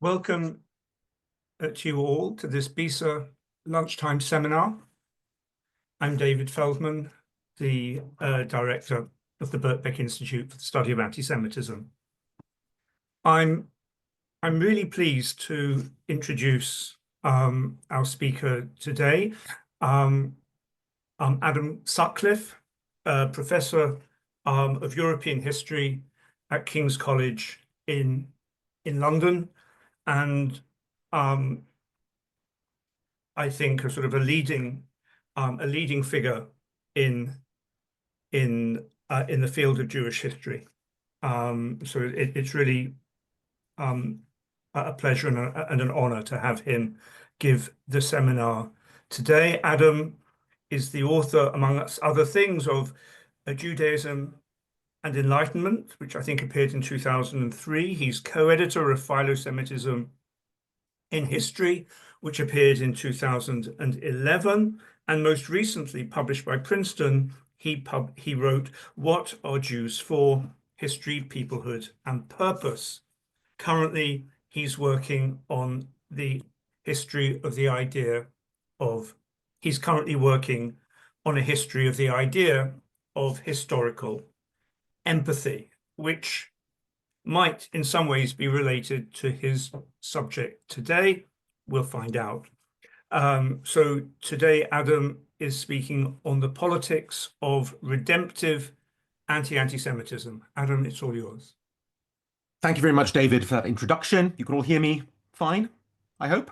Welcome to you all to this BISA lunchtime seminar. I'm David Feldman, the director of the Birkbeck Institute for the Study of Anti-Semitism. I'm really pleased to introduce our speaker today, Adam Sutcliffe, Professor of European History at King's College in London, and I think a sort of a leading figure in the field of Jewish history. So it's really a pleasure and an honor to have him give the seminar today. Adam is the author, among other things, of Judaism and Enlightenment, which I think appeared in 2003. He's co-editor of Philo-Semitism in History, which appeared in 2011, and most recently published by Princeton, he wrote What Are Jews For? History, Peoplehood, and Purpose. Currently, he's working on the history of the idea of, he's currently working on a history of the idea of historical empathy, which might in some ways be related to his subject today. We'll find out. So today, Adam is speaking on the politics of redemptive anti-antisemitism. Adam, it's all yours. Thank you very much, David, for that introduction. You can all hear me fine, I hope?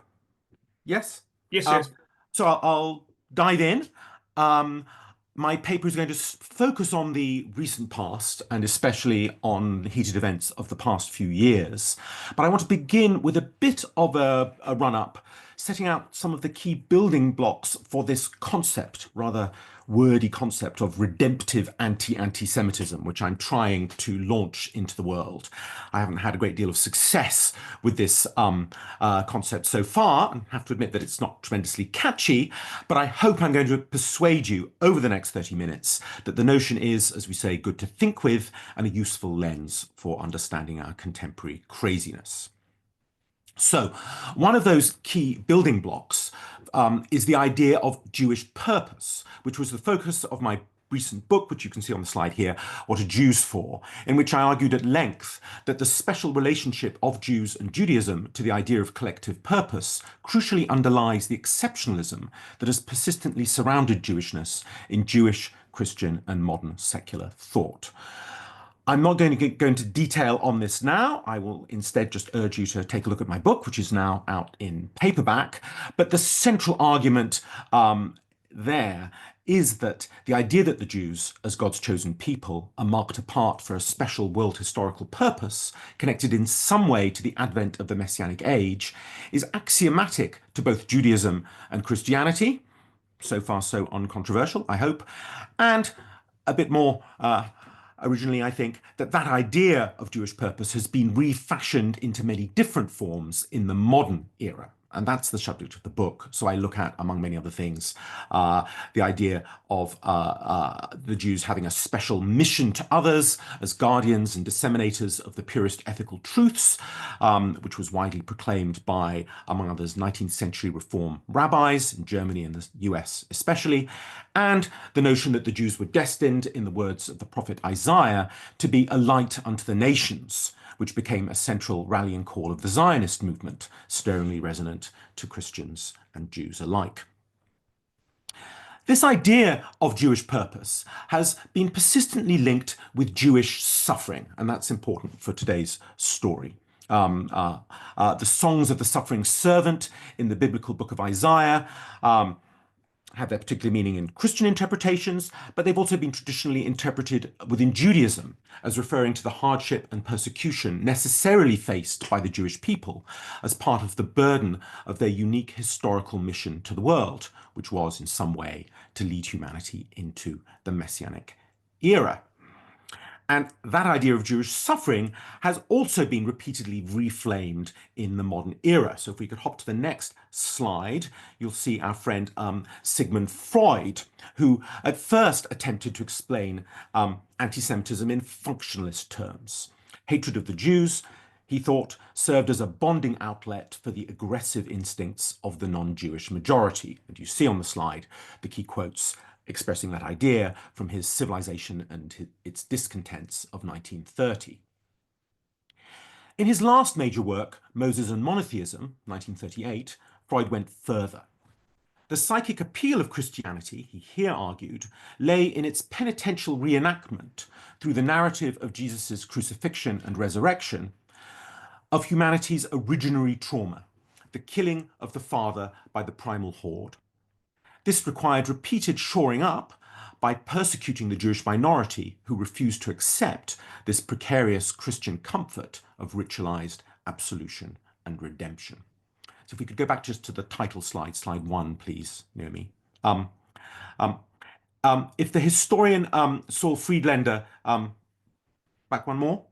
Yes? Yes, yes. So I'll dive in. My paper is going to focus on the recent past and especially on the heated events of the past few years. But I want to begin with a bit of a run-up, setting out some of the key building blocks for this concept, rather wordy concept of redemptive anti-antisemitism, which I'm trying to launch into the world. I haven't had a great deal of success with this concept so far, and have to admit that it's not tremendously catchy, but I hope I'm going to persuade you over the next 30 minutes that the notion is, as we say, good to think with and a useful lens for understanding our contemporary craziness. So one of those key building blocks is the idea of Jewish purpose, which was the focus of my recent book, which you can see on the slide here, What Are Jews For?, in which I argued at length that the special relationship of Jews and Judaism to the idea of collective purpose crucially underlies the exceptionalism that has persistently surrounded Jewishness in Jewish, Christian, and modern secular thought. I'm not going to go into detail on this now. I will instead just urge you to take a look at my book, which is now out in paperback. But the central argument there is that the idea that the Jews, as God's chosen people, are marked apart for a special world historical purpose, connected in some way to the advent of the Messianic age, is axiomatic to both Judaism and Christianity. So far, so uncontroversial, I hope. And a bit more originally, I think, that idea of Jewish purpose has been refashioned into many different forms in the modern era. And that's the subject of the book. So I look at, among many other things, the idea of the Jews having a special mission to others as guardians and disseminators of the purest ethical truths, which was widely proclaimed by, among others, 19th century Reform rabbis in Germany and the US especially, and the notion that the Jews were destined, in the words of the prophet Isaiah, to be a light unto the nations, which became a central rallying call of the Zionist movement, stirringly resonant to Christians and Jews alike. This idea of Jewish purpose has been persistently linked with Jewish suffering, and that's important for today's story. The songs of the suffering servant in the biblical book of Isaiah have their particular meaning in Christian interpretations, but they've also been traditionally interpreted within Judaism as referring to the hardship and persecution necessarily faced by the Jewish people as part of the burden of their unique historical mission to the world, which was in some way to lead humanity into the Messianic era. And that idea of Jewish suffering has also been repeatedly reflamed in the modern era. So if we could hop to the next slide, you'll see our friend Sigmund Freud, who at first attempted to explain anti-Semitism in functionalist terms. Hatred of the Jews, he thought served as a bonding outlet for the aggressive instincts of the non-Jewish majority. And you see on the slide the key quotes expressing that idea from his Civilization and its Discontents of 1930. In his last major work, Moses and Monotheism, 1938, Freud went further. The psychic appeal of Christianity, he here argued, lay in its penitential reenactment through the narrative of Jesus' crucifixion and resurrection of humanity's originary trauma, the killing of the father by the primal horde. This required repeated shoring up by persecuting the Jewish minority who refused to accept this precarious Christian comfort of ritualized absolution and redemption. So if we could go back just to the title slide, slide 1, please, Naomi. If the historian Saul Friedlander, back one more,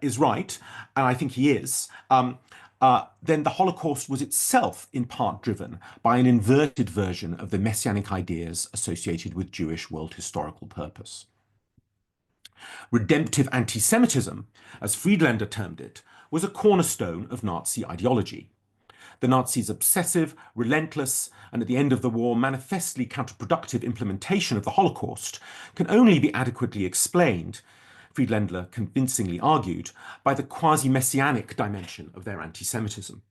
is right, and I think he is, then the Holocaust was itself in part driven by an inverted version of the messianic ideas associated with Jewish world historical purpose. Redemptive anti-Semitism, as Friedlander termed it, was a cornerstone of Nazi ideology. The Nazis' obsessive, relentless, and at the end of the war manifestly counterproductive implementation of the Holocaust can only be adequately explained, Friedlander convincingly argued, by the quasi-messianic dimension of their anti-Semitism.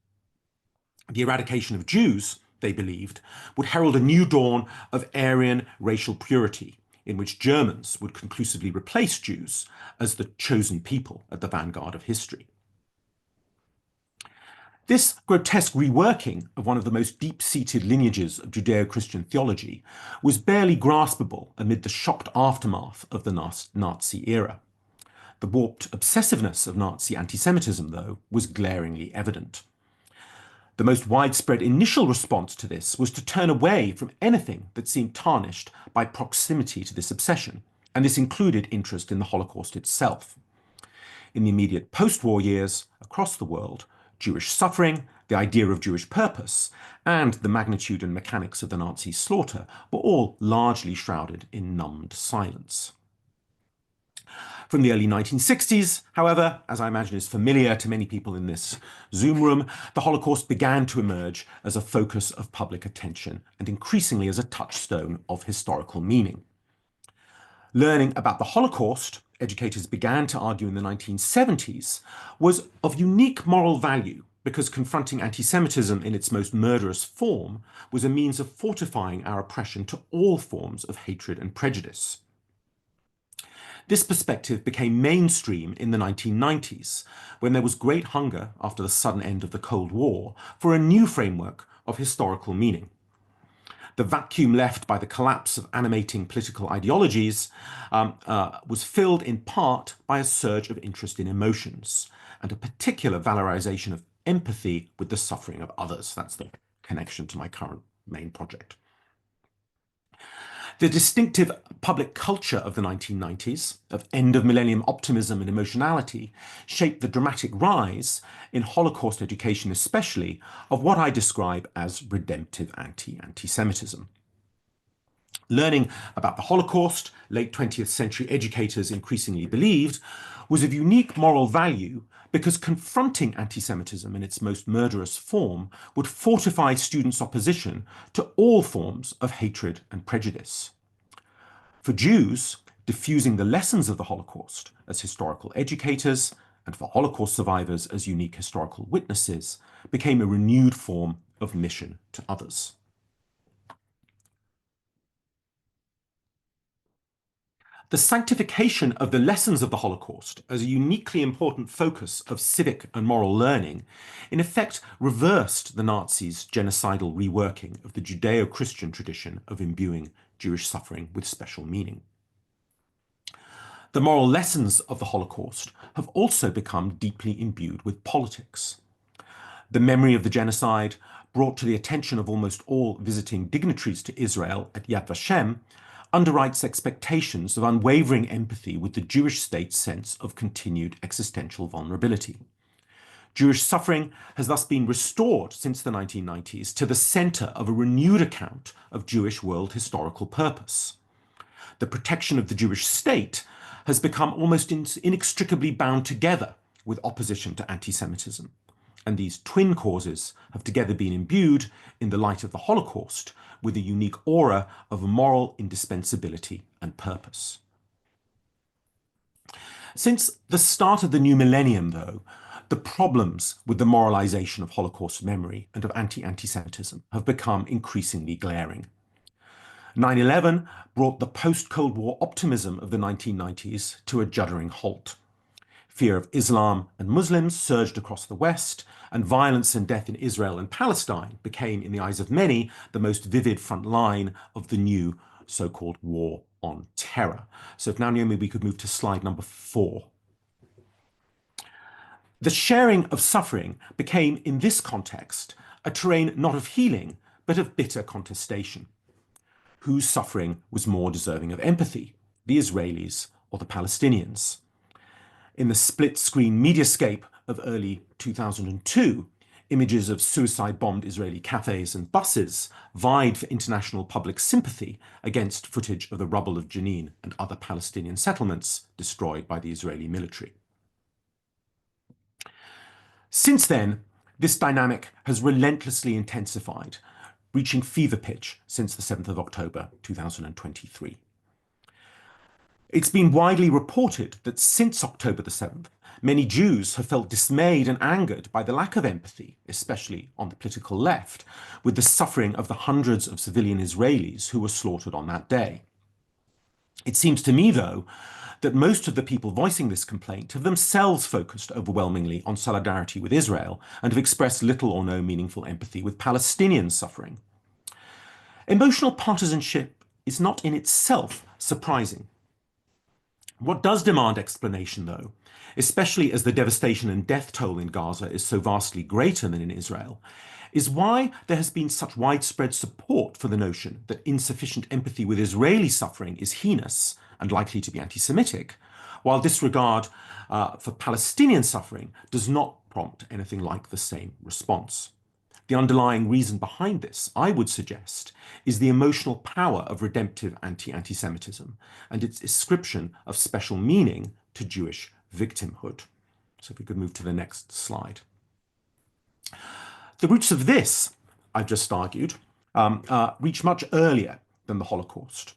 The eradication of Jews, they believed, would herald a new dawn of Aryan racial purity, in which Germans would conclusively replace Jews as the chosen people at the vanguard of history. This grotesque reworking of one of the most deep-seated lineages of Judeo-Christian theology was barely graspable amid the shocked aftermath of the Nazi era. The warped obsessiveness of Nazi anti-Semitism, though, was glaringly evident. The most widespread initial response to this was to turn away from anything that seemed tarnished by proximity to this obsession, and this included interest in the Holocaust itself. In the immediate post-war years, across the world, Jewish suffering, the idea of Jewish purpose, and the magnitude and mechanics of the Nazi slaughter were all largely shrouded in numbed silence. From the early 1960s, however, as I imagine is familiar to many people in this Zoom room, the Holocaust began to emerge as a focus of public attention and increasingly as a touchstone of historical meaning. Learning about the Holocaust, educators began to argue in the 1970s, was of unique moral value because confronting anti-Semitism in its most murderous form was a means of fortifying our oppression to all forms of hatred and prejudice. This perspective became mainstream in the 1990s, when there was great hunger after the sudden end of the Cold War for a new framework of historical meaning. The vacuum left by the collapse of animating political ideologies was filled in part by a surge of interest in emotions and a particular valorization of empathy with the suffering of others. That's the connection to my current main project. The distinctive public culture of the 1990s, of end-of-millennium optimism and emotionality, shaped the dramatic rise, in Holocaust education especially, of what I describe as redemptive anti-Semitism. Learning about the Holocaust, late 20th century educators increasingly believed, was of unique moral value because confronting anti-Semitism in its most murderous form would fortify students' opposition to all forms of hatred and prejudice. For Jews, diffusing the lessons of the Holocaust as historical educators, and for Holocaust survivors as unique historical witnesses, became a renewed form of mission to others. The sanctification of the lessons of the Holocaust as a uniquely important focus of civic and moral learning, in effect reversed the Nazis' genocidal reworking of the Judeo-Christian tradition of imbuing Jewish suffering with special meaning. The moral lessons of the Holocaust have also become deeply imbued with politics. The memory of the genocide, brought to the attention of almost all visiting dignitaries to Israel at Yad Vashem, underwrites expectations of unwavering empathy with the Jewish state's sense of continued existential vulnerability. Jewish suffering has thus been restored since the 1990s to the center of a renewed account of Jewish world historical purpose. The protection of the Jewish state has become almost inextricably bound together with opposition to anti-Semitism. And these twin causes have together been imbued, in the light of the Holocaust, with a unique aura of moral indispensability and purpose. Since the start of the new millennium, though, the problems with the moralization of Holocaust memory and of anti-Semitism have become increasingly glaring. 9/11 brought the post-Cold War optimism of the 1990s to a juddering halt. Fear of Islam and Muslims surged across the West, and violence and death in Israel and Palestine became, in the eyes of many, the most vivid front line of the new so-called war on terror. So if now, Naomi, we could move to slide number 4. The sharing of suffering became, in this context, a terrain not of healing, but of bitter contestation. Whose suffering was more deserving of empathy, the Israelis or the Palestinians? In the split-screen mediascape of early 2002, images of suicide-bombed Israeli cafes and buses vied for international public sympathy against footage of the rubble of Jenin and other Palestinian settlements destroyed by the Israeli military. Since then, this dynamic has relentlessly intensified, reaching fever pitch since the 7th of October 2023. It's been widely reported that since October the 7th, many Jews have felt dismayed and angered by the lack of empathy, especially on the political left, with the suffering of the hundreds of civilian Israelis who were slaughtered on that day. It seems to me, though, that most of the people voicing this complaint have themselves focused overwhelmingly on solidarity with Israel and have expressed little or no meaningful empathy with Palestinian suffering. Emotional partisanship is not in itself surprising. What does demand explanation, though, especially as the devastation and death toll in Gaza is so vastly greater than in Israel, is why there has been such widespread support for the notion that insufficient empathy with Israeli suffering is heinous and likely to be anti-Semitic, while disregard for Palestinian suffering does not prompt anything like the same response. The underlying reason behind this, I would suggest, is the emotional power of redemptive anti-Semitism and its ascription of special meaning to Jewish victimhood. So if we could move to the next slide. The roots of this, I've just argued, reach much earlier than the Holocaust.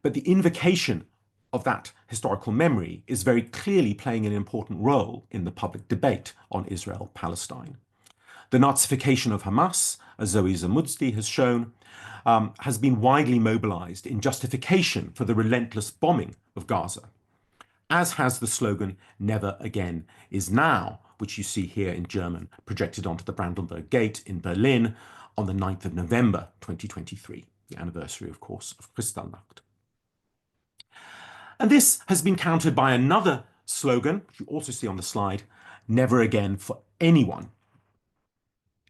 But the invocation of that historical memory is very clearly playing an important role in the public debate on Israel-Palestine. The Nazification of Hamas, as Zoe Zamudsti has shown, has been widely mobilized in justification for the relentless bombing of Gaza, as has the slogan, "Never again is now," which you see here in German, projected onto the Brandenburg Gate in Berlin on the 9th of November 2023, the anniversary, of course, of Kristallnacht. And this has been countered by another slogan, which you also see on the slide, "Never again for anyone."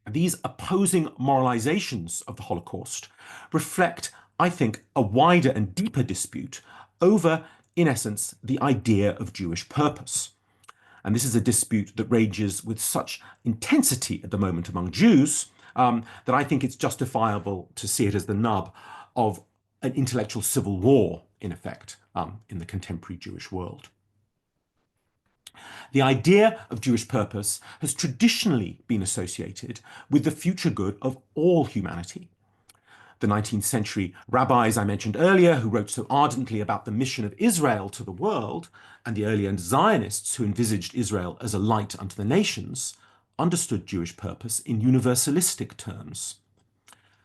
These opposing moralizations of the Holocaust reflect, I think, a wider and deeper dispute over, in essence, the idea of Jewish purpose. And this is a dispute that rages with such intensity at the moment among Jews that I think it's justifiable to see it as the nub of an intellectual civil war, in effect, in the contemporary Jewish world. The idea of Jewish purpose has traditionally been associated with the future good of all humanity. The 19th century rabbis I mentioned earlier, who wrote so ardently about the mission of Israel to the world, and the earlier Zionists who envisaged Israel as a light unto the nations, understood Jewish purpose in universalistic terms.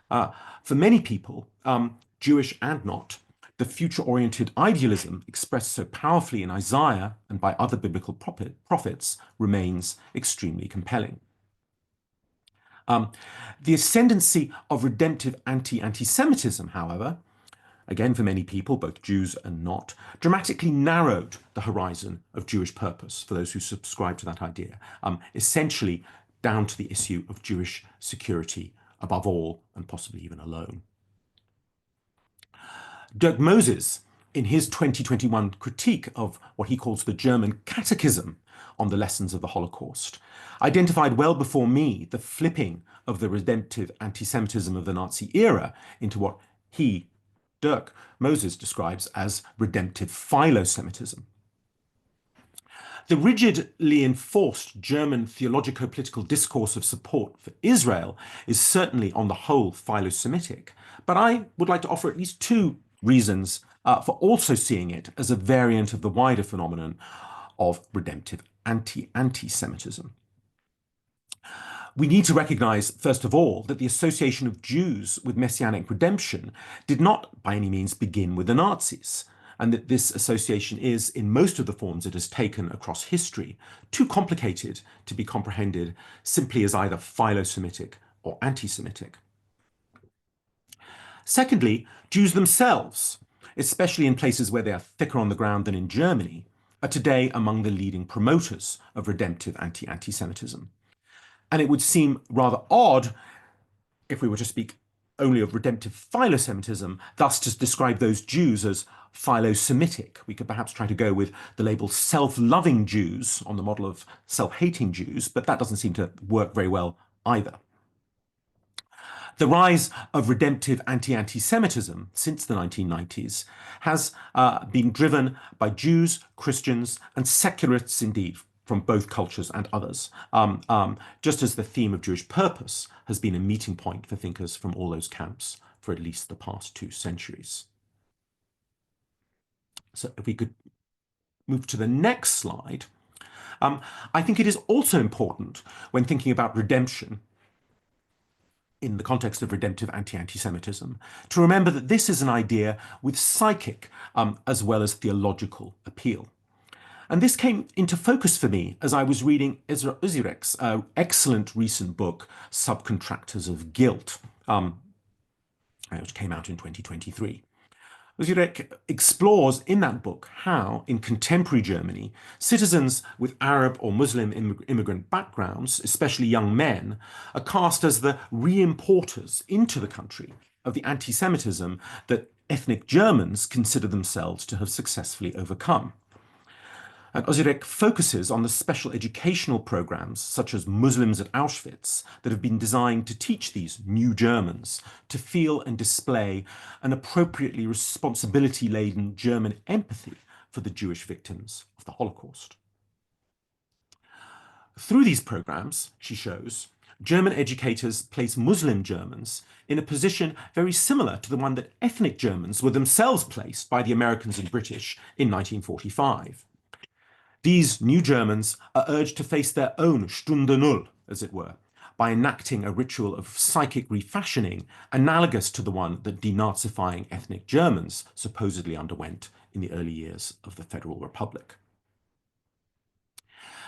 For many people, Jewish and not, the future-oriented idealism expressed so powerfully in Isaiah and by other biblical prophets remains extremely compelling. The ascendancy of redemptive anti-Semitism, however, again for many people, both Jews and not, dramatically narrowed the horizon of Jewish purpose for those who subscribe to that idea, essentially down to the issue of Jewish security above all and possibly even alone. Dirk Moses, in his 2021 critique of what he calls the German Catechism on the lessons of the Holocaust, identified well before me the flipping of the redemptive anti-Semitism of the Nazi era into what he, Dirk Moses, describes as redemptive philo-Semitism. The rigidly enforced German theologico-political discourse of support for Israel is certainly on the whole philo-Semitic, but I would like to offer at least two reasons for also seeing it as a variant of the wider phenomenon of redemptive anti-Semitism. We need to recognize, first of all, that the association of Jews with messianic redemption did not by any means begin with the Nazis, and that this association is, in most of the forms it has taken across history, too complicated to be comprehended simply as either philo-Semitic or anti-Semitic. Secondly, Jews themselves, especially in places where they are thicker on the ground than in Germany, are today among the leading promoters of redemptive anti-Semitism. And it would seem rather odd if we were to speak only of redemptive philo-Semitism, thus to describe those Jews as philo-Semitic. We could perhaps try to go with the label self-loving Jews on the model of self-hating Jews, but that doesn't seem to work very well either. The rise of redemptive anti-Semitism since the 1990s has been driven by Jews, Christians, and secularists indeed, from both cultures and others, just as the theme of Jewish purpose has been a meeting point for thinkers from all those camps for at least the past 2 centuries. So if we could move to the next slide, I think it is also important when thinking about redemption in the context of redemptive anti-Semitism, to remember that this is an idea with psychic as well as theological appeal. And this came into focus for me as I was reading Ezra Uzirek's excellent recent book, Subcontractors of Guilt, which came out in 2023. Uzirek explores in that book how, in contemporary Germany, citizens with Arab or Muslim immigrant backgrounds, especially young men, are cast as the re-importers into the country of the anti-Semitism that ethnic Germans consider themselves to have successfully overcome. And Ozirek focuses on the special educational programs, such as Muslims at Auschwitz, that have been designed to teach these new Germans to feel and display an appropriately responsibility-laden German empathy for the Jewish victims of the Holocaust. Through these programs, she shows, German educators place Muslim Germans in a position very similar to the one that ethnic Germans were themselves placed by the Americans and British in 1945. These new Germans are urged to face their own Stunde Null, as it were, by enacting a ritual of psychic refashioning analogous to the one that denazifying ethnic Germans supposedly underwent in the early years of the Federal Republic.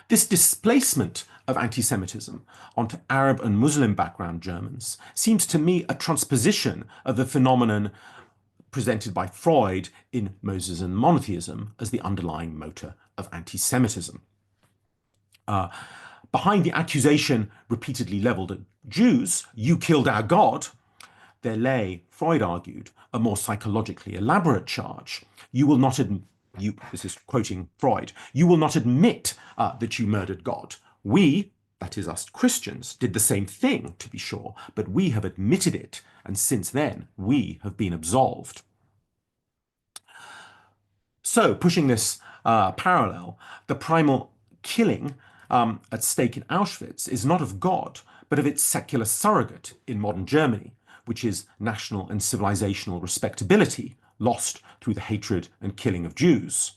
This displacement of anti-Semitism onto Arab and Muslim background Germans seems to me a transposition of the phenomenon presented by Freud in Moses and Monotheism as the underlying motor of anti-Semitism. Behind the accusation repeatedly leveled at Jews, you killed our God, there lay, Freud argued, a more psychologically elaborate charge. You will not this is quoting Freud, you will not admit that you murdered God. We, that is us Christians, did the same thing, to be sure, but we have admitted it, and since then we have been absolved. So, pushing this parallel, the primal killing at stake in Auschwitz is not of God, but of its secular surrogate in modern Germany, which is national and civilizational respectability, lost through the hatred and killing of Jews.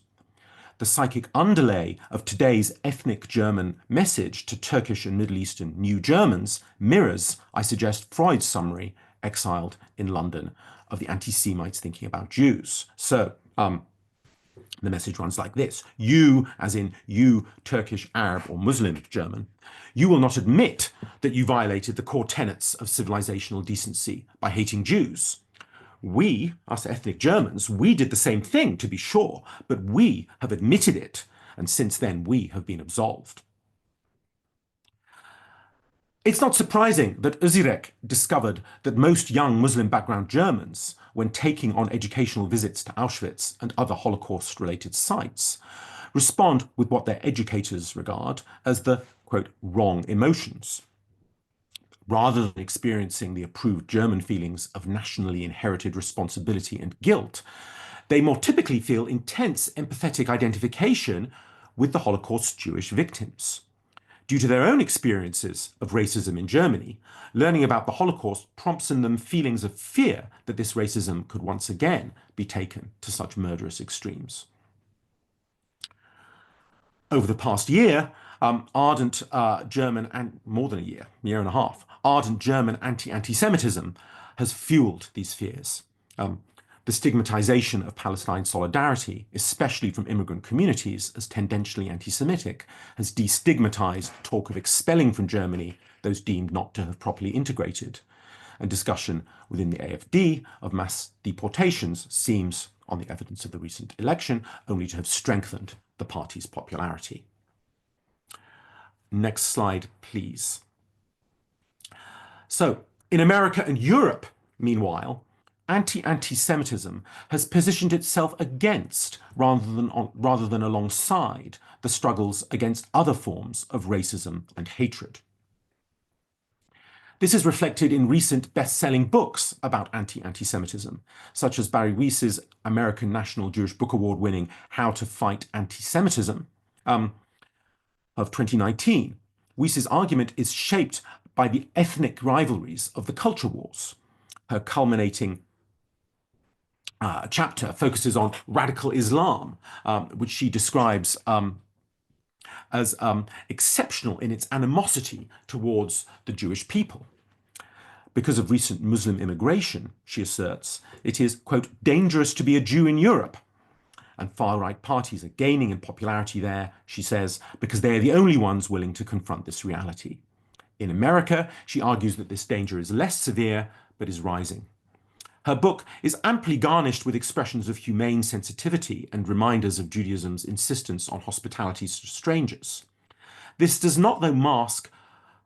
The psychic underlay of today's ethnic German message to Turkish and Middle Eastern New Germans mirrors, I suggest, Freud's summary, exiled in London, of the anti-Semites thinking about Jews. So, the message runs like this. You, as in you, Turkish, Arab, or Muslim German, you will not admit that you violated the core tenets of civilizational decency by hating Jews. We, us ethnic Germans, we did the same thing, to be sure, but we have admitted it, and since then we have been absolved. It's not surprising that Özirek discovered that most young Muslim background Germans, when taking on educational visits to Auschwitz and other Holocaust-related sites, respond with what their educators regard as the, quote, wrong emotions. Rather than experiencing the approved German feelings of nationally inherited responsibility and guilt, they more typically feel intense empathetic identification with the Holocaust's Jewish victims. Due to their own experiences of racism in Germany, learning about the Holocaust prompts in them feelings of fear that this racism could once again be taken to such murderous extremes. Over the past year, ardent German, and more than a year and a half, ardent German anti-antisemitism has fueled these fears. The stigmatization of Palestine solidarity, especially from immigrant communities, as tendentially anti-Semitic, has destigmatized talk of expelling from Germany those deemed not to have properly integrated. And discussion within the AfD of mass deportations seems, on the evidence of the recent election, only to have strengthened the party's popularity. Next slide, please. So, in America and Europe, meanwhile, anti-antisemitism has positioned itself against, rather than alongside, the struggles against other forms of racism and hatred. This is reflected in recent best-selling books about anti-antisemitism, such as Barry Weiss's American National Jewish Book Award winning How to Fight Anti-Semitism of 2019. Weiss's argument is shaped by the ethnic rivalries of the culture wars. Her culminating chapter focuses on radical Islam, which she describes as exceptional in its animosity towards the Jewish people. Because of recent Muslim immigration, she asserts, it is, quote, dangerous to be a Jew in Europe. And far-right parties are gaining in popularity there, she says, because they are the only ones willing to confront this reality. In America, she argues that this danger is less severe, but is rising. Her book is amply garnished with expressions of humane sensitivity and reminders of Judaism's insistence on hospitality to strangers. This does not, though, mask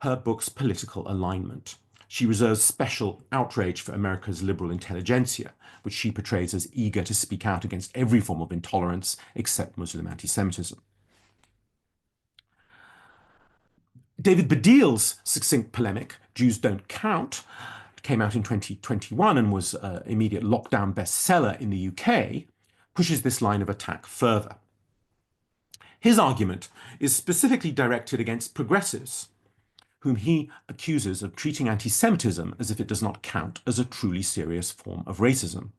her book's political alignment. She reserves special outrage for America's liberal intelligentsia, which she portrays as eager to speak out against every form of intolerance except Muslim anti-Semitism. David Baddiel's succinct polemic, Jews Don't Count, came out in 2021 and was an immediate lockdown bestseller in the UK, pushes this line of attack further. His argument is specifically directed against progressives, whom he accuses of treating anti-Semitism as if it does not count as a truly serious form of racism.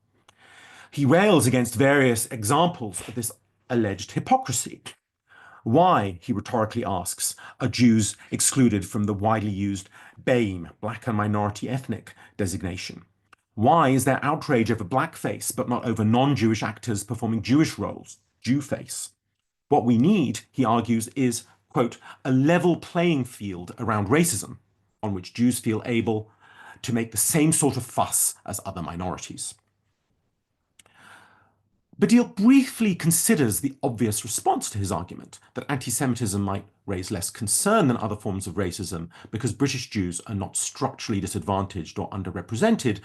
He rails against various examples of this alleged hypocrisy. Why, he rhetorically asks, are Jews excluded from the widely used BAME, Black and Minority Ethnic designation? Why is there outrage over blackface, but not over non-Jewish actors performing Jewish roles, Jewface? What we need, he argues, is, quote, a level playing field around racism on which Jews feel able to make the same sort of fuss as other minorities. Baddiel briefly considers the obvious response to his argument that anti-Semitism might raise less concern than other forms of racism because British Jews are not structurally disadvantaged or underrepresented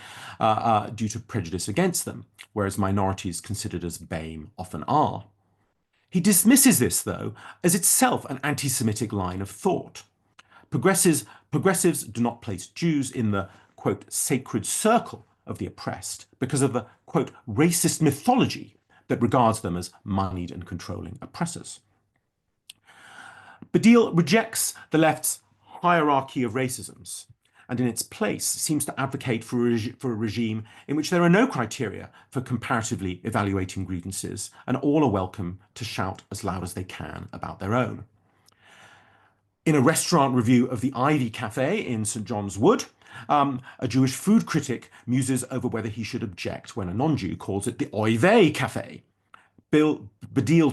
due to prejudice against them, whereas minorities considered as BAME often are. He dismisses this, though, as itself an anti-Semitic line of thought. Progressives do not place Jews in the, quote, sacred circle of the oppressed because of the, quote, racist mythology that regards them as moneyed and controlling oppressors. Baddiel rejects the left's hierarchy of racisms and in its place seems to advocate for a regime in which there are no criteria for comparatively evaluating grievances and all are welcome to shout as loud as they can about their own. In a restaurant review of the Ivy Cafe in St. John's Wood, a Jewish food critic muses over whether he should object when a non-Jew calls it the Oy Vey Cafe. Baddiel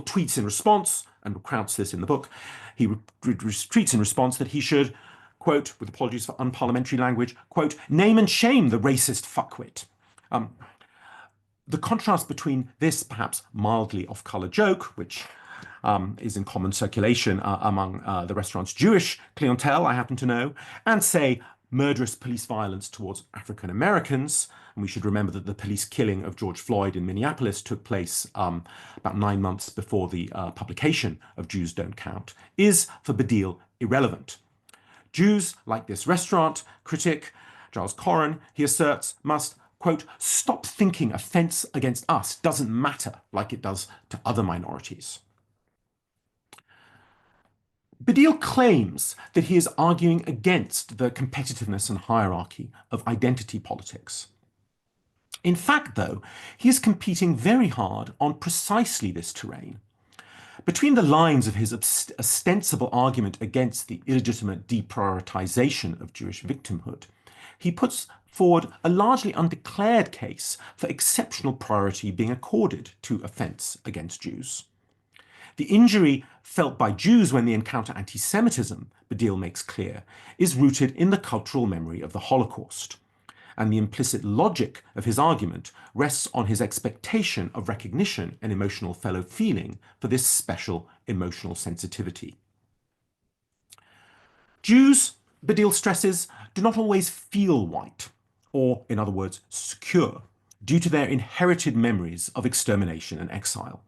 tweets in response, and recounts this in the book, he tweets in response that he should, quote, with apologies for unparliamentary language, quote, name and shame the racist fuckwit. The contrast between this perhaps mildly off-color joke, which is in common circulation among the restaurant's Jewish clientele, I happen to know, and say murderous police violence towards African Americans, and we should remember that the police killing of George Floyd in Minneapolis took place about 9 months before the publication of Jews Don't Count, is for Baddiel irrelevant. Jews, like this restaurant critic, Giles Corran, he asserts, must, quote, stop thinking offense against us doesn't matter like it does to other minorities. Badil claims that he is arguing against the competitiveness and hierarchy of identity politics. In fact, though, he is competing very hard on precisely this terrain. Between the lines of his ostensible argument against the illegitimate deprioritization of Jewish victimhood, he puts forward a largely undeclared case for exceptional priority being accorded to offence against Jews. The injury felt by Jews when they encounter anti-Semitism, Badil makes clear, is rooted in the cultural memory of the Holocaust. And the implicit logic of his argument rests on his expectation of recognition and emotional fellow feeling for this special emotional sensitivity. Jews, Badil stresses, do not always feel white, or, in other words, secure, due to their inherited memories of extermination and exile.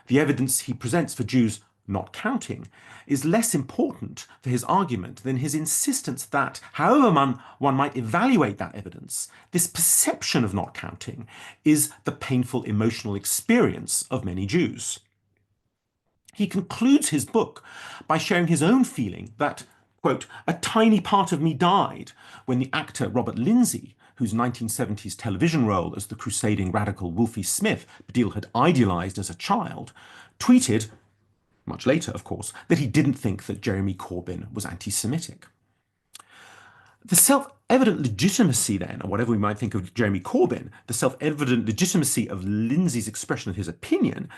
The evidence he presents for Jews not counting is less important for his argument than his insistence that, however one might evaluate that evidence, this perception of not counting is the painful emotional experience of many Jews. He concludes his book by sharing his own feeling that, quote, a tiny part of me died when the actor Robert Lindsay, whose 1970s television role as the crusading radical Wolfie Smith Badil had idealized as a child, tweeted, much later of course, that he didn't think that Jeremy Corbyn was anti-Semitic. The self-evident legitimacy then, or whatever we might think of Jeremy Corbyn, the self-evident legitimacy of Lindsay's expression of his opinion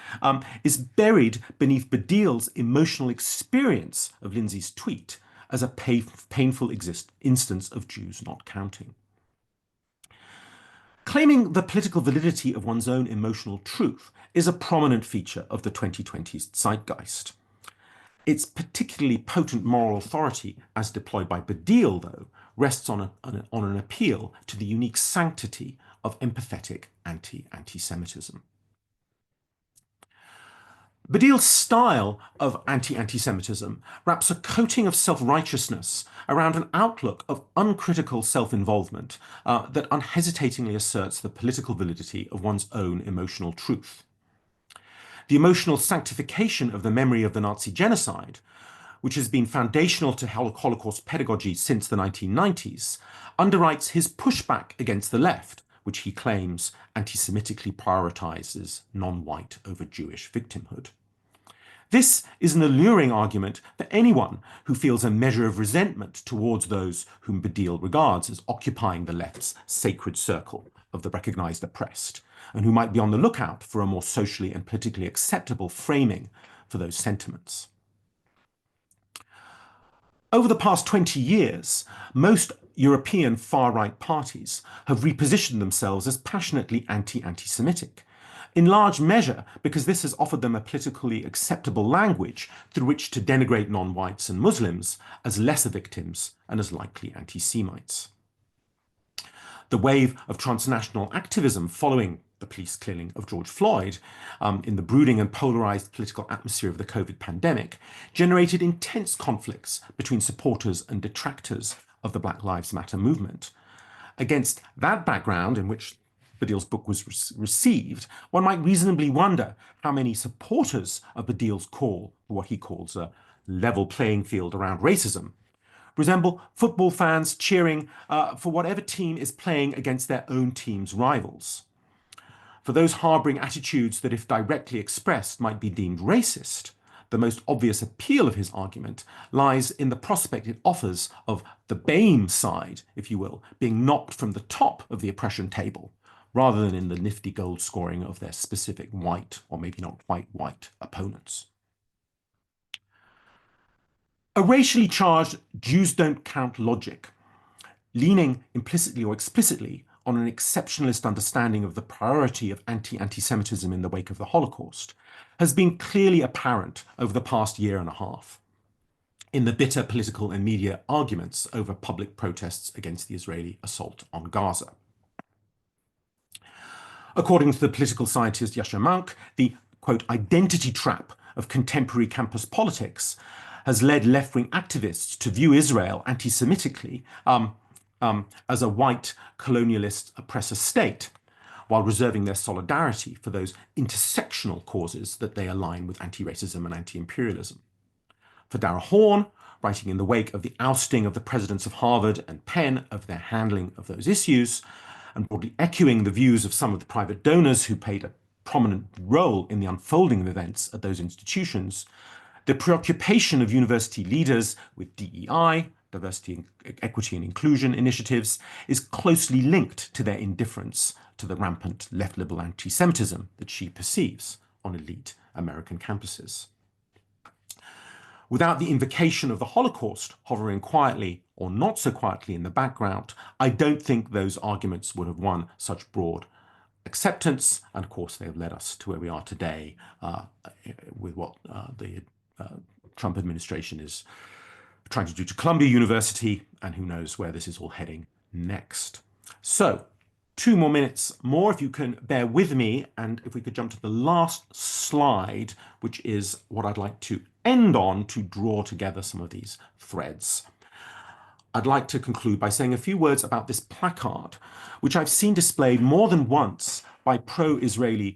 is buried beneath Badil's emotional experience of Lindsay's tweet as a painful instance of Jews not counting. Claiming the political validity of one's own emotional truth is a prominent feature of the 2020s zeitgeist. Its particularly potent moral authority, as deployed by Badil, though, rests on an appeal to the unique sanctity of empathetic anti-Semitism. Badil's style of anti-Semitism wraps a coating of self-righteousness around an outlook of uncritical self-involvement that unhesitatingly asserts the political validity of one's own emotional truth. The emotional sanctification of the memory of the Nazi genocide, which has been foundational to Holocaust pedagogy since the 1990s, underwrites his pushback against the left, which he claims anti-Semitically prioritizes non-white over Jewish victimhood. This is an alluring argument for anyone who feels a measure of resentment towards those whom Badil regards as occupying the left's sacred circle of the recognized oppressed, and who might be on the lookout for a more socially and politically acceptable framing for those sentiments. Over the past 20 years, most European far-right parties have repositioned themselves as passionately anti-Semitic, in large measure because this has offered them a politically acceptable language through which to denigrate non-whites and Muslims as lesser victims and as likely anti-Semites. The wave of transnational activism following the police killing of George Floyd in the brooding and polarized political atmosphere of the COVID pandemic generated intense conflicts between supporters and detractors of the Black Lives Matter movement. Against that background in which Badil's book was received, one might reasonably wonder how many supporters of Badil's call for what he calls a level playing field around racism resemble football fans cheering for whatever team is playing against their own team's rivals. For those harboring attitudes that, if directly expressed, might be deemed racist, the most obvious appeal of his argument lies in the prospect it offers of the BAME side, if you will, being knocked from the top of the oppression table, rather than in the nifty goal scoring of their specific white, or maybe not quite white, opponents. A racially charged Jews don't count logic, leaning implicitly or explicitly on an exceptionalist understanding of the priority of anti-Semitism in the wake of the Holocaust, has been clearly apparent over the past year and a half in the bitter political and media arguments over public protests against the Israeli assault on Gaza. According to the political scientist Yascha Mounk, the, quote, identity trap of contemporary campus politics has led left-wing activists to view Israel anti-Semitically as a white colonialist oppressor state, while reserving their solidarity for those intersectional causes that they align with anti-racism and anti-imperialism. For Dara Horn, writing in the wake of the ousting of the presidents of Harvard and Penn of their handling of those issues, and broadly echoing the views of some of the private donors who played a prominent role in the unfolding of events at those institutions, the preoccupation of university leaders with DEI, diversity, equity and inclusion initiatives, is closely linked to their indifference to the rampant left-liberal anti-Semitism that she perceives on elite American campuses. Without the invocation of the Holocaust hovering quietly or not so quietly in the background, I don't think those arguments would have won such broad acceptance. And of course, they have led us to where we are today with what the Trump administration is trying to do to Columbia University, and who knows where this is all heading next. So 2 more minutes more, if you can bear with me, and if we could jump to the last slide, which is what I'd like to end on to draw together some of these threads. I'd like to conclude by saying a few words about this placard, which I've seen displayed more than once by pro-Israel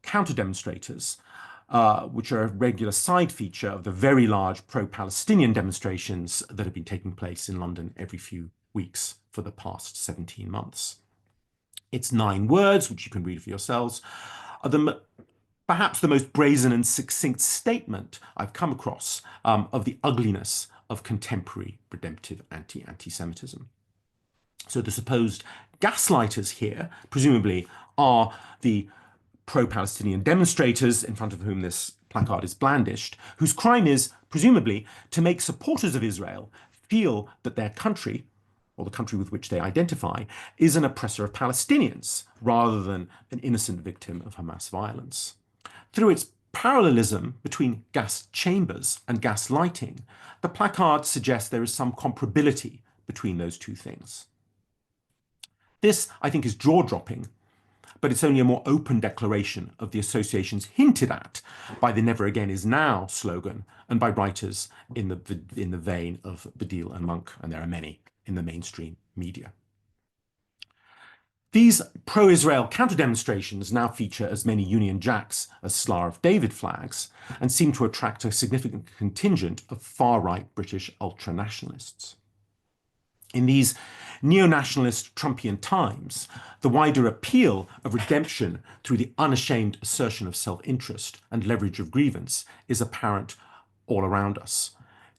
counter-demonstrators, which are a regular side feature of the very large pro-Palestinian demonstrations that have been taking place in London every few weeks for the past 17 months. Its 9 words, which you can read for yourselves, are perhaps the most brazen and succinct statement I've come across of the ugliness of contemporary redemptive anti-Semitism. So the supposed gaslighters here, presumably, are the pro-Palestinian demonstrators in front of whom this placard is blandished, whose crime is, presumably, to make supporters of Israel feel that their country, or the country with which they identify, is an oppressor of Palestinians, rather than an innocent victim of Hamas violence. Through its parallelism between gas chambers and gas lighting, the placard suggests there is some comparability between those two things. This, I think, is jaw-dropping, but it's only a more open declaration of the associations hinted at by the "Never Again is Now" slogan and by writers in the vein of Badil and Monk, and there are many in the mainstream media. These pro-Israel counter-demonstrations now feature as many Union Jacks as Star of David flags and seem to attract a significant contingent of far-right British ultra-nationalists. In these neo-nationalist Trumpian times, the wider appeal of redemption through the unashamed assertion of self-interest and leverage of grievance is apparent all around us.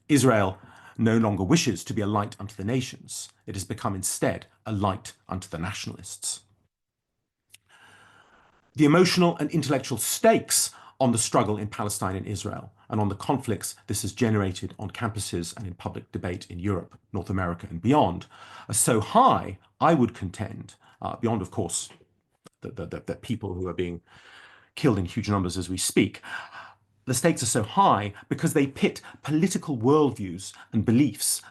Israel no longer wishes to be a light unto the nations. It has become instead a light unto the nationalists. The emotional and intellectual stakes on the struggle in Palestine and Israel, and on the conflicts this has generated on campuses and in public debate in Europe, North America, and beyond, are so high, I would contend, beyond, of course, the people who are being killed in huge numbers as we speak. The stakes are so high because they pit political worldviews and beliefs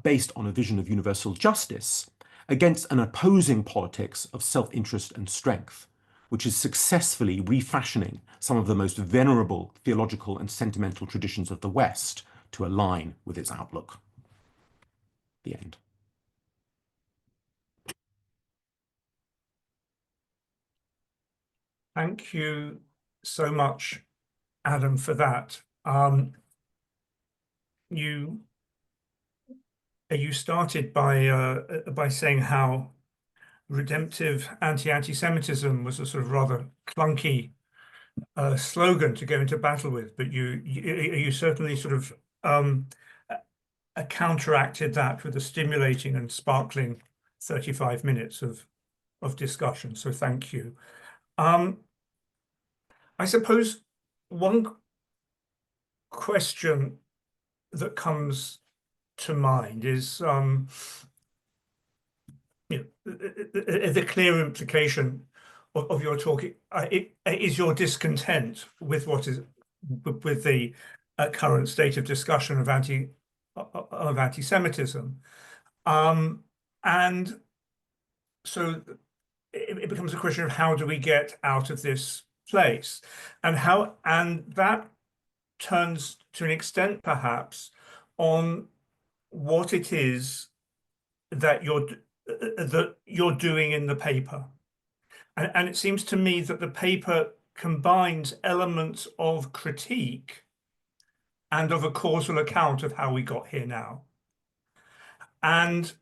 based on a vision of universal justice against an opposing politics of self-interest and strength, which is successfully refashioning some of the most venerable theological and sentimental traditions of the West to align with its outlook. The end. Thank you so much, Adam, for that. You started by saying how redemptive anti-Semitism was a sort of rather clunky slogan to go into battle with, but you certainly sort of counteracted that with a stimulating and sparkling 35 minutes of discussion. So thank you. I suppose one question that comes to mind is the clear implication of your talk is your discontent with what is with the current state of discussion of anti-Semitism, and so it becomes a question of how do we get out of this place, and that turns to an extent perhaps on what it is that you're doing in the paper. And it seems to me that the paper combines elements of critique and of a causal account of how we got here now. And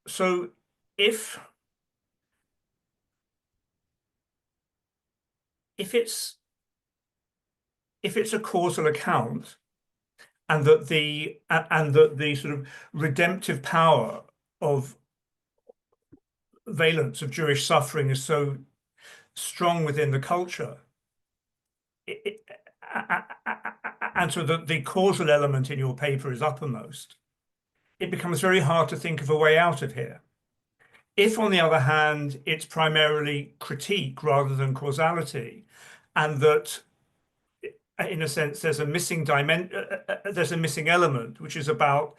so if if it's if it's a causal account, and that the sort of redemptive power of valence of Jewish suffering is so strong within the culture, it, and so that the causal element in your paper is uppermost, it becomes very hard to think of a way out of here. If, on the other hand, it's primarily critique rather than causality, and that, in a sense, there's a missing there's a missing element, which is about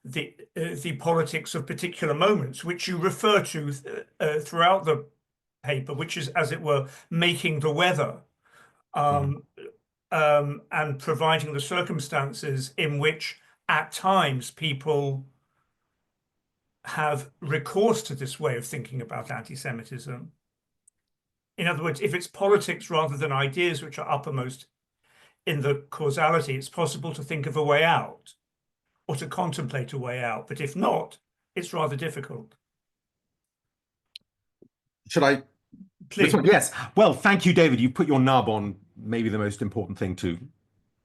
the politics of particular moments, which you refer to throughout the paper, which is, as it were, making the weather, um, and providing the circumstances in which, at times, people have recourse to this way of thinking about anti-Semitism. In other words, if it's politics rather than ideas which are uppermost in the causality, it's possible to think of a way out or to contemplate a way out. But if not, it's rather difficult. Should I Please. Yes. Well, thank you, David. You put your nub on maybe the most important thing to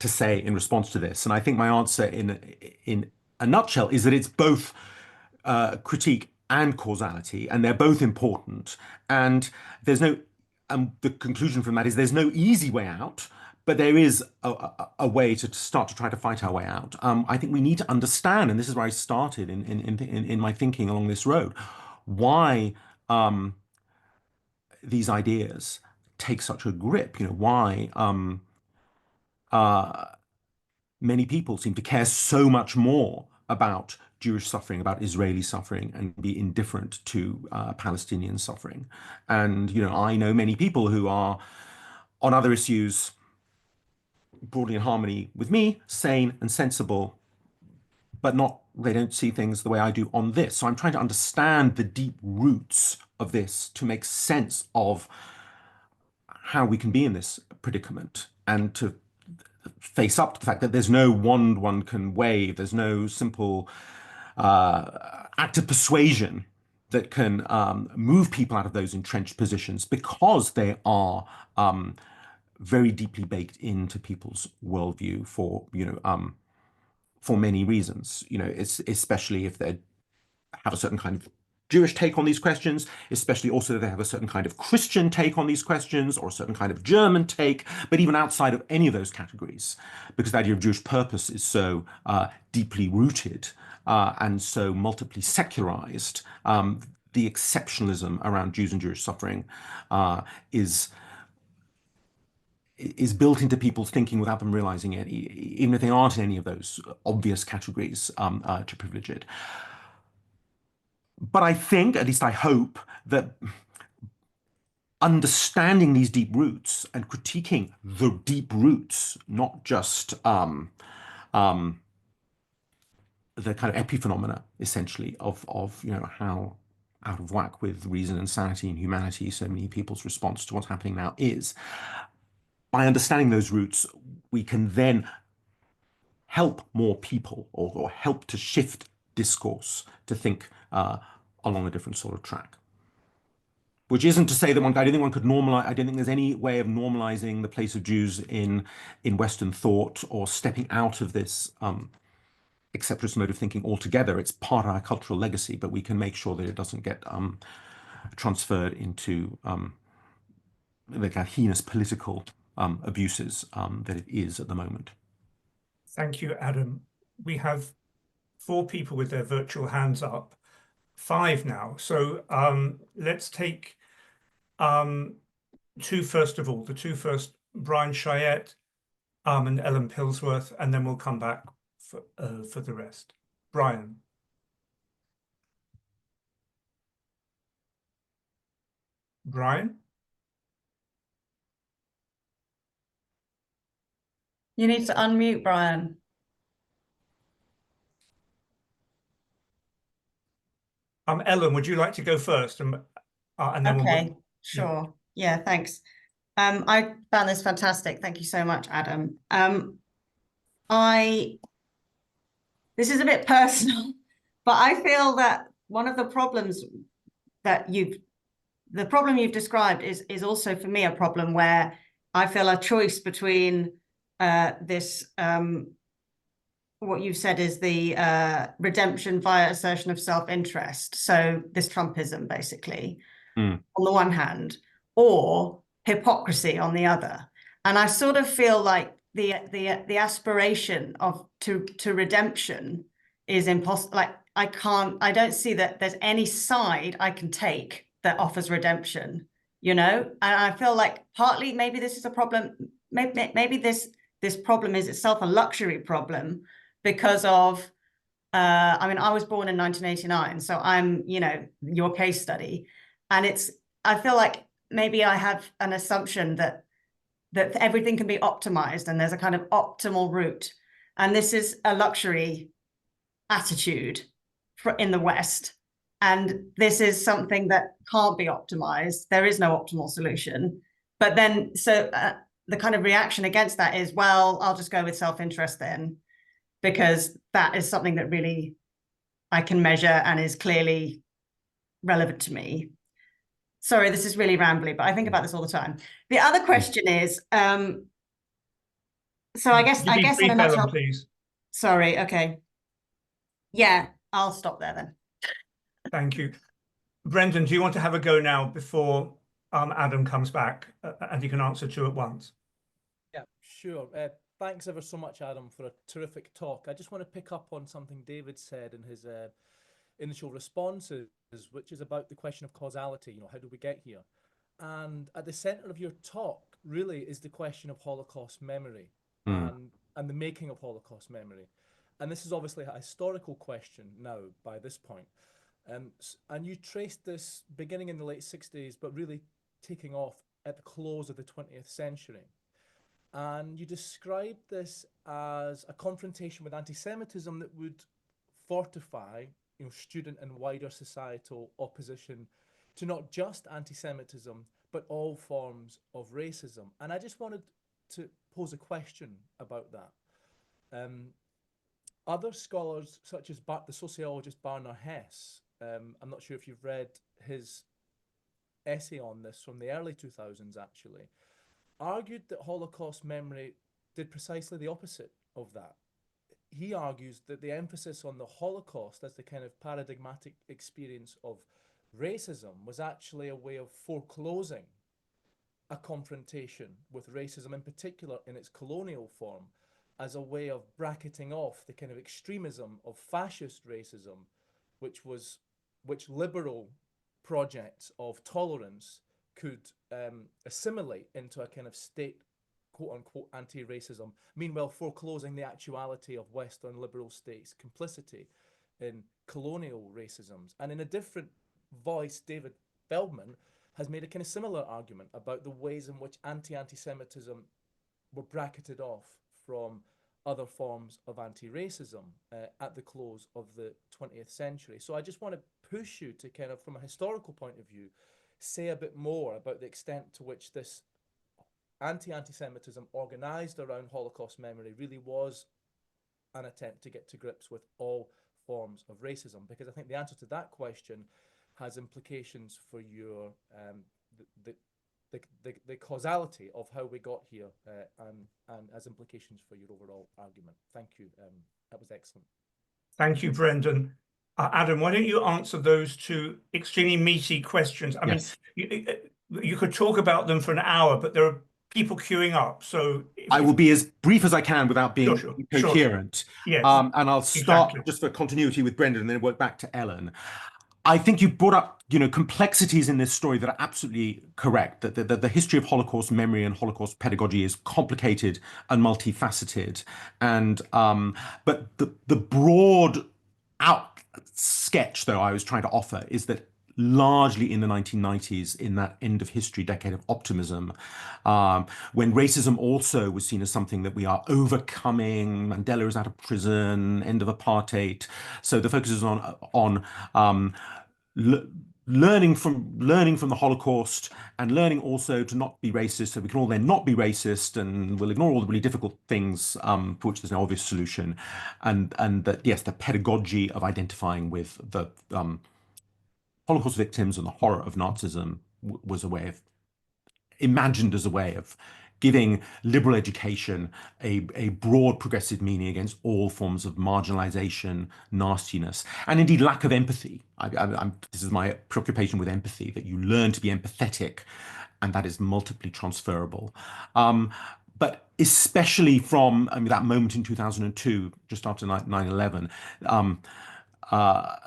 say in response to this. And I think my answer in a nutshell is that it's both critique and causality, and they're both important. And there's no, the conclusion from that is there's no easy way out, but there is a way to start to try to fight our way out. I think we need to understand, and this is where I started in my thinking along this road, why these ideas take such a grip. Why many people seem to care so much more about Jewish suffering, about Israeli suffering, and be indifferent to Palestinian suffering. And I know many people who are on other issues broadly in harmony with me, sane and sensible, but they don't see things the way I do on this. So I'm trying to understand the deep roots of this to make sense of how we can be in this predicament, and to face up to the fact that there's no wand one can wave, there's no simple act of persuasion that can move people out of those entrenched positions, because they are very deeply baked into people's worldview for many reasons. It's especially if they have a certain kind of Jewish take on these questions, especially also if they have a certain kind of Christian take on these questions, or a certain kind of German take, but even outside of any of those categories, because the idea of Jewish purpose is so deeply rooted and so multiply secularized. The exceptionalism around Jews and Jewish suffering is built into people's thinking without them realizing it, even if they aren't in any of those obvious categories to privilege it. But I think, at least I hope, that understanding these deep roots and critiquing the deep roots, not just the kind of epiphenomena, essentially, of how out of whack with reason and sanity and humanity so many people's response to what's happening now is. By understanding those roots, we can then help more people, or help to shift discourse to think along a different sort of track. Which isn't to say that I don't think one could normalize. I don't think there's any way of normalizing the place of Jews in Western thought, or stepping out of this exceptionalist mode of thinking altogether. It's part of our cultural legacy, but we can make sure that it doesn't get transferred into the kind of heinous political abuses that it is at the moment. Thank you, Adam. We have 4 people with their virtual hands up, 5 now. So let's take 2 first of all. The 2 first, Brian Chayette and Ellen Pillsworth, and then we'll come back for the rest. Brian. Brian? You need to unmute, Brian. Ellen, would you like to go first? And then Okay, we'll... sure. Yeah, thanks. I found this fantastic. Thank you so much, Adam. This is a bit personal, but I feel that one of the problems that the problem you've described is also for me a problem where I feel a choice between this what you've said is the redemption via assertion of self-interest. So this Trumpism, basically, on the one hand, or hypocrisy on the other. And I sort of feel like the aspiration to redemption is impossible. Like I don't see that there's any side I can take that offers redemption, And I feel like partly maybe this is a problem. Maybe this problem is itself a luxury problem because of I mean, I was born in 1989, so I'm, your case study. And I feel like maybe I have an assumption that everything can be optimized and there's a kind of optimal route. And this is a luxury attitude in the West. And this is something that can't be optimized. There is no optimal solution. But then, so the kind of reaction against that is, well, I'll just go with self-interest then, because that is something that really I can measure and is clearly relevant to me. Sorry, this is really rambly, but I think about this all the time. The other question is, so I guess in a nutshell, please. Sorry, okay. Yeah, I'll stop there then. Thank you. Brendan, do you want to have a go now before Adam comes back and you can answer two at once? Yeah, sure. Thanks ever so much, Adam, for a terrific talk. I just want to pick up on something David said in his initial responses, which is about the question of causality. How do we get here? And at the center of your talk really is the question of Holocaust memory and the making of Holocaust memory. And this is obviously a historical question now by this point. And you traced this beginning in the late 60s, but really taking off at the close of the 20th century. And you described this as a confrontation with anti-Semitism that would fortify, student and wider societal opposition to not just anti-Semitism, but all forms of racism. And I just wanted to pose a question about that. Other scholars, such as the sociologist Barner Hess, I'm not sure if you've read his essay on this from the early 2000s, actually, argued that Holocaust memory did precisely the opposite of that. He argues that the emphasis on the Holocaust as the kind of paradigmatic experience of racism was actually a way of foreclosing a confrontation with racism, in particular in its colonial form, as a way of bracketing off the kind of extremism of fascist racism, which liberal projects of tolerance could assimilate into a kind of state, quote unquote, anti-racism, meanwhile foreclosing the actuality of Western liberal states' complicity in colonial racisms. And in a different voice, David Feldman has made a kind of similar argument about the ways in which anti-Semitism were bracketed off from other forms of anti-racism at the close of the 20th century. So I just want to push you to kind of, from a historical point of view, say a bit more about the extent to which this anti-Semitism organized around Holocaust memory really was an attempt to get to grips with all forms of racism, because I think the answer to that question has implications for your the causality of how we got here and has implications for your overall argument. Thank you. That was excellent. Thank you, Brendan. Adam, why don't you answer those two extremely meaty questions? I mean, you could talk about them for an hour, but there are people queuing up. So I will be as brief as I can without being coherent. Yes, and I'll start just for continuity with Brendan and then work back to Ellen. I think you brought up, complexities in this story that are absolutely correct. That the history of Holocaust memory and Holocaust pedagogy is complicated and multifaceted. And but the broad out sketch, though, I was trying to offer is that largely in the 1990s, in that end of history decade of optimism, when racism also was seen as something that we are overcoming, Mandela is out of prison, end of apartheid. So the focus is on learning from the Holocaust and learning also to not be racist, so we can all then not be racist, and we'll ignore all the really difficult things for which there's no obvious solution, and that yes, the pedagogy of identifying with the Holocaust victims and the horror of Nazism was a way of imagined as a way of giving liberal education a broad progressive meaning against all forms of marginalization, nastiness, and indeed lack of empathy. This is my preoccupation with empathy, that you learn to be empathetic, and that is multiply transferable. But especially from that moment in 2002, just after 9/11,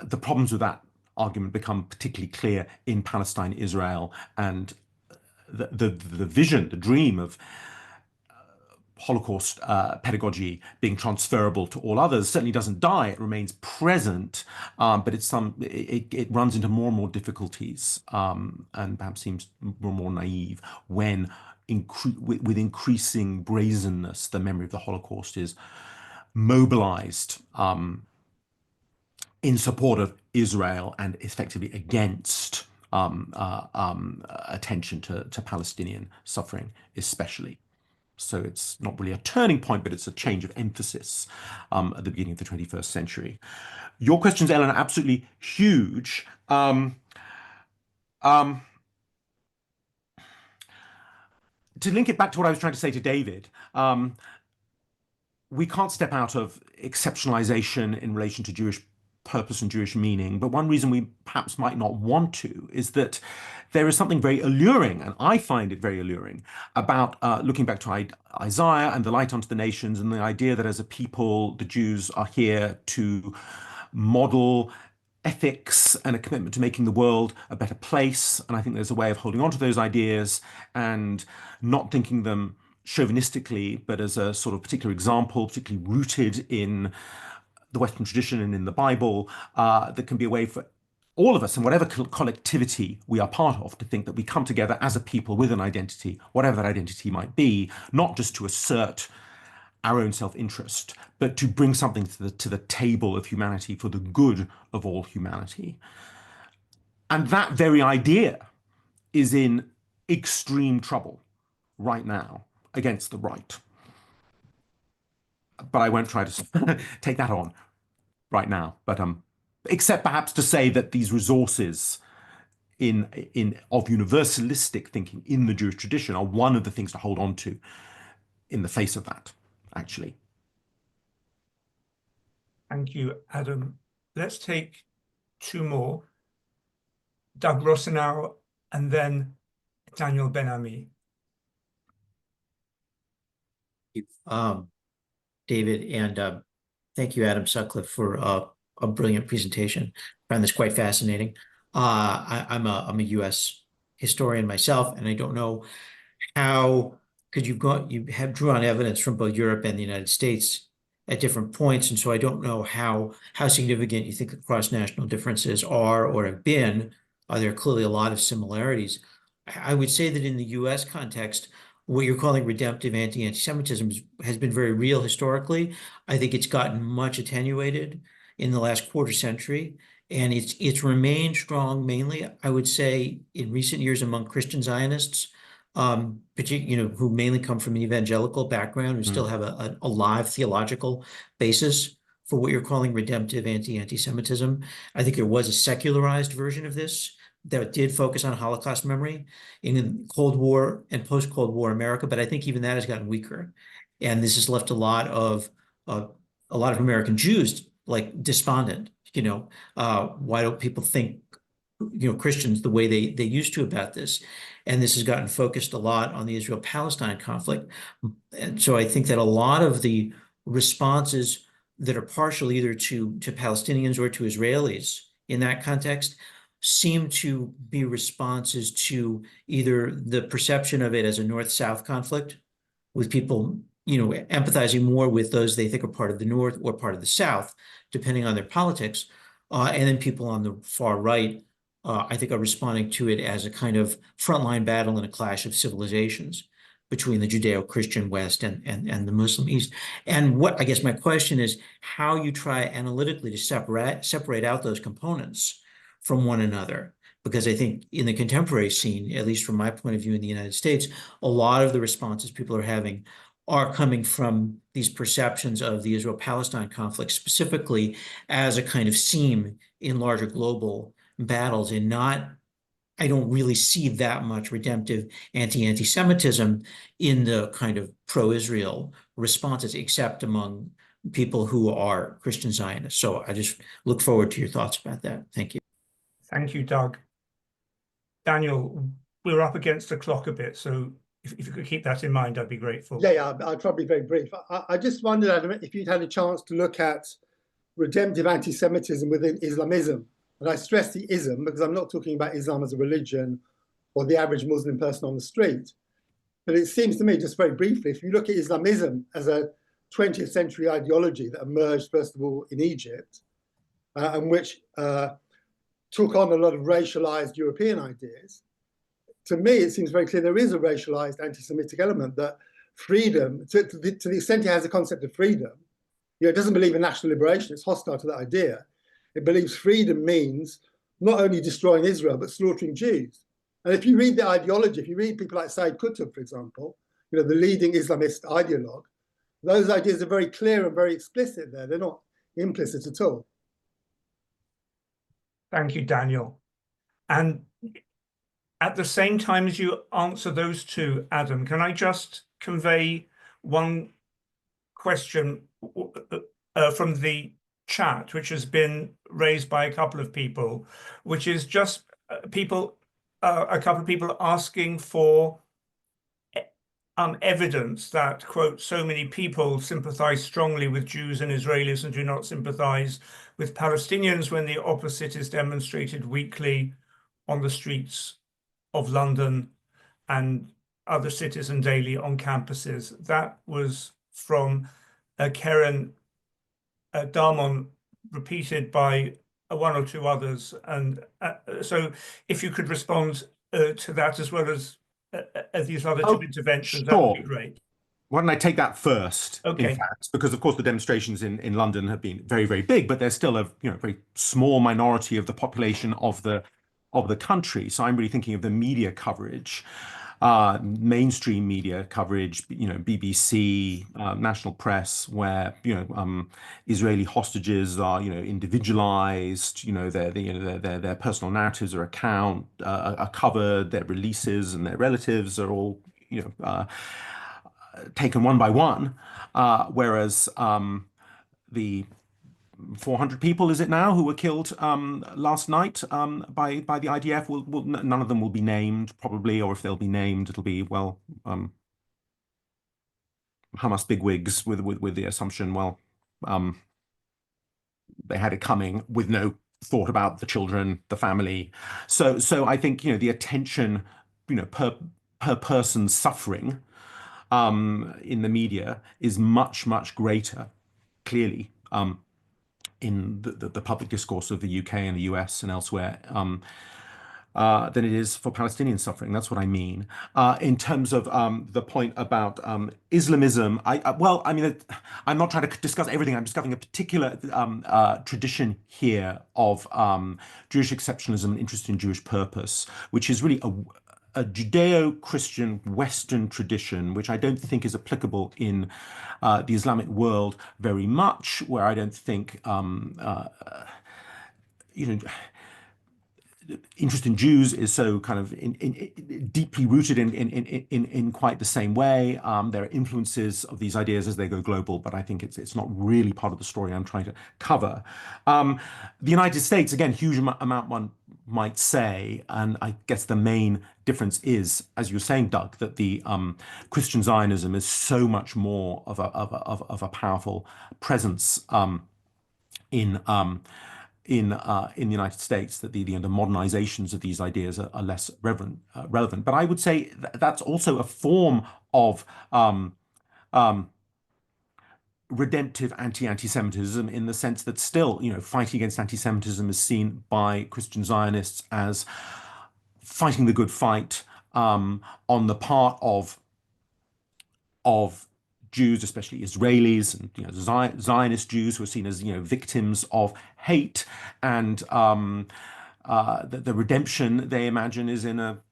the problems with that argument become particularly clear in Palestine, Israel, and the vision, the dream of Holocaust pedagogy being transferable to all others certainly doesn't die. It remains present, but it runs into more and more difficulties, and perhaps seems more and more naive when, with increasing brazenness, the memory of the Holocaust is mobilized in support of Israel and effectively against attention to Palestinian suffering, especially. So it's not really a turning point, but it's a change of emphasis at the beginning of the 21st century. Your questions, Ellen, are absolutely huge. To link it back to what I was trying to say to David, we can't step out of exceptionalization in relation to Jewish purpose and Jewish meaning, but one reason we perhaps might not want to is that there is something very alluring, and I find it very alluring, about looking back to Isaiah and the light unto the nations, and the idea that as a people, the Jews are here to model ethics and a commitment to making the world a better place. And I think there's a way of holding on to those ideas and not thinking them chauvinistically, but as a sort of particular example, particularly rooted in the Western tradition and in the Bible, that can be a way for all of us, in whatever collectivity we are part of, to think that we come together as a people with an identity, whatever that identity might be, not just to assert our own self-interest, but to bring something to the table of humanity for the good of all humanity. And that very idea is in extreme trouble right now against the right. But I won't try to take that on right now. But except perhaps to say that these resources of universalistic thinking in the Jewish tradition are one of the things to hold on to in the face of that, actually. Thank you, Adam. Let's take two more. Doug Rosenau and then Daniel Ben-Ami. David, and thank you, Adam Sutcliffe, for a brilliant presentation. I found this quite fascinating. I'm a U.S. historian myself, and I don't know how, because you have drew on evidence from both Europe and the United States at different points, and so I don't know how significant you think the cross-national differences are or have been. There are clearly a lot of similarities. I would say that in the U.S. context, what you're calling redemptive anti-Semitism has been very real historically. I think it's gotten much attenuated in the last quarter century, and it's remained strong mainly, I would say, in recent years among Christian Zionists, who mainly come from an evangelical background, who still have a live theological basis for what you're calling redemptive anti-Semitism. I think there was a secularized version of this that did focus on Holocaust memory in Cold War and post-Cold War America, but I think even that has gotten weaker, and this has left a lot of American Jews like despondent. Why don't people think Christians the way they used to about this? And this has gotten focused a lot on the Israel-Palestine conflict, and so I think that a lot of the responses that are partial either to Palestinians or to Israelis in that context seem to be responses to either the perception of it as a North-South conflict, with people, empathizing more with those they think are part of the North or part of the South, depending on their politics, and then people on the far right, I think, are responding to it as a kind of frontline battle and a clash of civilizations between the Judeo-Christian West and the Muslim East. And what I guess my question is how you try analytically to separate out those components from one another, because I think in the contemporary scene, at least from my point of view in the United States, a lot of the responses people are having are coming from these perceptions of the Israel-Palestine conflict specifically as a kind of seam in larger global battles, and not, I don't really see that much redemptive anti-Semitism in the kind of pro-Israel responses, except among people who are Christian Zionists. So I just look forward to your thoughts about that. Thank you. Thank you, Doug. Daniel, we're up against the clock a bit, so if you could keep that in mind, I'd be grateful. Yeah, I'll try to be very brief. I just wondered, Adam, if you'd had a chance to look at redemptive anti-Semitism within Islamism. And I stress the ism because I'm not talking about Islam as a religion or the average Muslim person on the street. But it seems to me, just very briefly, if you look at Islamism as a 20th century ideology that emerged, first of all, in Egypt, and which took on a lot of racialized European ideas, to me, it seems very clear there is a racialized anti-Semitic element, that freedom, to the extent it has a concept of freedom, it doesn't believe in national liberation, it's hostile to that idea. It believes freedom means not only destroying Israel, but slaughtering Jews. And if you read the ideology, if you read people like Sayyid Qutb, for example, the leading Islamist ideologue, those ideas are very clear and very explicit there. They're not implicit at all. Thank you, Daniel. And at the same time as you answer those two, Adam, can I just convey one question from the chat, which has been raised by a couple of people, which is just a couple of people asking for evidence that, quote, so many people sympathize strongly with Jews and Israelis and do not sympathize with Palestinians when the opposite is demonstrated weekly on the streets of London and other cities and daily on campuses. That was from Karen Darmon, repeated by one or two others. And so if you could respond to that as well as these other two interventions, that would be great. Why don't I take that first, Okay. in fact, because of course the demonstrations in London have been very, very big, but there's still a very small minority of the population of the country. So I'm really thinking of the media coverage, mainstream media coverage, BBC, national press, where Israeli hostages are individualized, their personal narratives are covered, their releases and their relatives are all taken one by one, whereas the 400 people, is it now, who were killed last night by the IDF, none of them will be named, probably, or if they'll be named, it'll be, well, Hamas bigwigs with the assumption, well, they had it coming with no thought about the children, the family. So I think the attention per person's suffering in the media is much, much greater, clearly, in the public discourse of the UK and the US and elsewhere than it is for Palestinian suffering. That's what I mean. In terms of the point about Islamism, I'm not trying to discuss everything. I'm discussing a particular tradition here of Jewish exceptionalism and interest in Jewish purpose, which is really a Judeo-Christian Western tradition, which I don't think is applicable in the Islamic world very much, where I don't think interest in Jews is so kind of deeply rooted in quite the same way. There are influences of these ideas as they go global, but I think it's not really part of the story I'm trying to cover. The United States, again, huge amount one might say, and I guess the main difference is, as you were saying, Doug, that the Christian Zionism is so much more of a powerful presence in the United States, that the modernizations of these ideas are less relevant. But I would say that's also a form of redemptive anti-Semitism, in the sense that still, fighting against anti-Semitism is seen by Christian Zionists as fighting the good fight on the part of Jews, especially Israelis and Zionist Jews, who are seen as victims of hate and the redemption they imagine is in a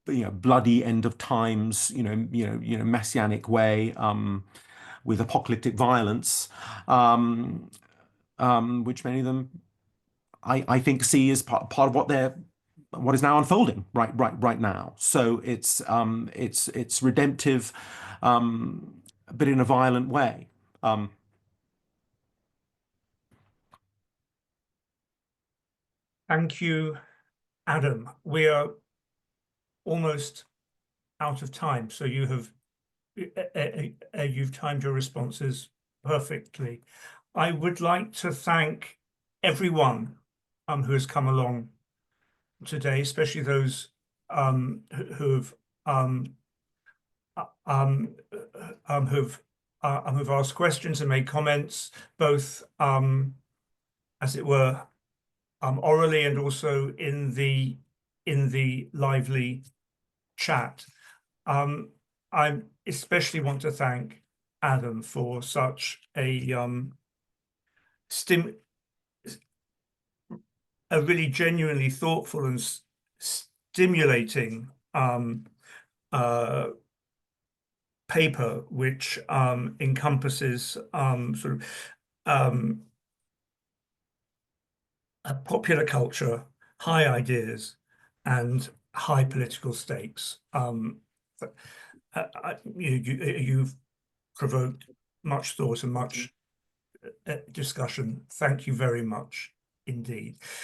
bloody end of times, messianic way, with apocalyptic violence, which many of them, I think, see as part of what is now unfolding right now. So it's redemptive, but in a violent way. Thank you, Adam. We are almost out of time, so you've timed your responses perfectly. I would like to thank everyone who has come along today, especially those who've asked questions and made comments, both as it were orally and also in the lively chat. I especially want to thank Adam for such a really genuinely thoughtful and stimulating paper, which encompasses sort of a popular culture, high ideas, and high political stakes. You've provoked much thought and much discussion. Thank you very much indeed.